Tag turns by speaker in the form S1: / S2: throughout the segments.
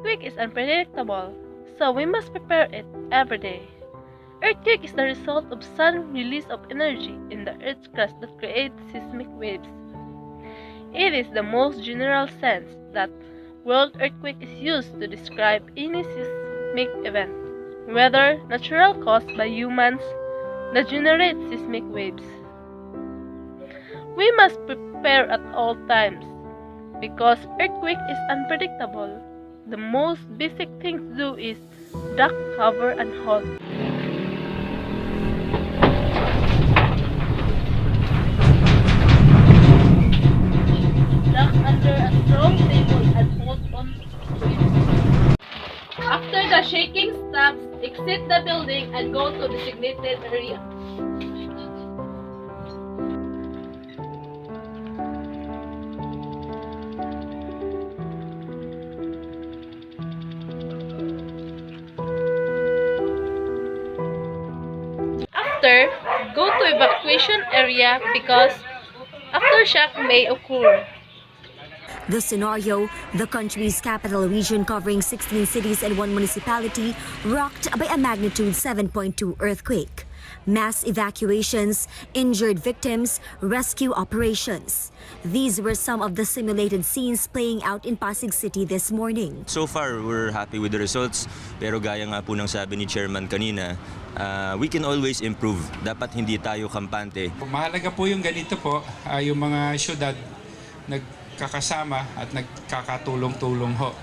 S1: Earthquake is unpredictable, so we must prepare it every day. Earthquake is the result of sudden release of energy in the Earth's crust that creates seismic waves. It is the most general sense that word earthquake is used to describe any seismic event, whether natural caused by humans, that generate seismic waves. We must prepare at all times. Because earthquake is unpredictable, the most basic thing to do is duck, cover, and hold. Duck under a strong table and hold on to it. After the shaking stops, exit the building and go to designated area. After, go to evacuation area because aftershock may occur.
S2: The scenario, the country's capital region covering 16 cities and 1 municipality, rocked by a magnitude 7.2 earthquake. Mass evacuations, injured victims, rescue operations. These were some of the simulated scenes playing out in Pasig City this morning.
S3: So far, we're happy with the results. Pero gaya nga po ng sabi ni Chairman kanina, we can always improve. Dapat hindi tayo kampante.
S4: Mahalaga po yung ganito po, yung mga syudad nagkakasama at nagkakatulong-tulong ho.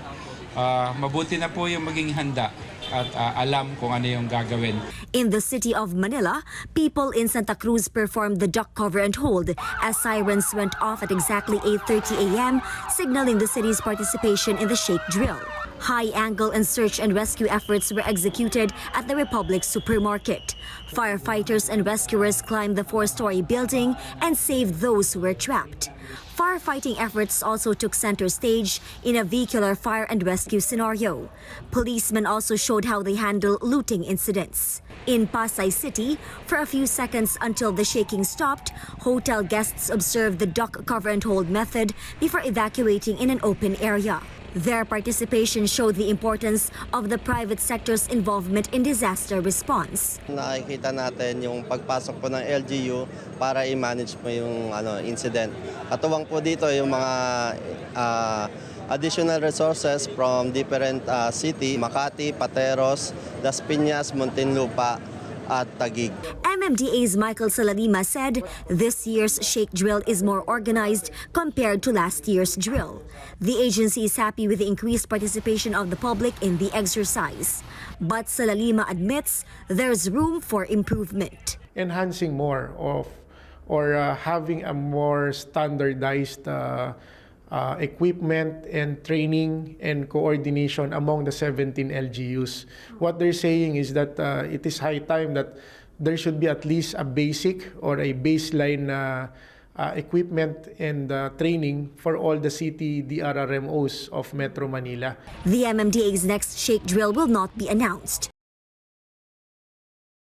S4: Mabuti na po yung maging handa at alam kung ano yung gagawin.
S2: In the city of Manila, people in Santa Cruz performed the duck cover and hold as sirens went off at exactly 8:30 a.m., signaling the city's participation in the shake drill. High-angle and search and rescue efforts were executed at the Republic supermarket. Firefighters and rescuers climbed the 4-story building and saved those who were trapped. Firefighting efforts also took center stage in a vehicular fire and rescue scenario. Policemen also showed how they handle looting incidents. In Pasay City, for a few seconds until the shaking stopped, hotel guests observed the duck cover and hold method before evacuating in an open area. Their participation showed the importance of the private sector's involvement in disaster response.
S5: Nakikita natin yung pagpasok po ng LGU para i-manage mo yung incident. Katuwang po dito yung mga additional resources from different city, Makati, Pateros, Las Piñas, Muntinlupa, at Taguig.
S2: MMDA's Michael Salalima said this year's shake drill is more organized compared to last year's drill. The agency is happy with the increased participation of the public in the exercise. But Salalima admits there's room for improvement.
S6: Enhancing more of or having a more standardized equipment and training and coordination among the 17 LGUs. What they're saying is that it is high time that there should be at least a basic or a baseline equipment and training for all the city DRRMOs of Metro Manila.
S2: The MMDA's next shake drill will not be announced.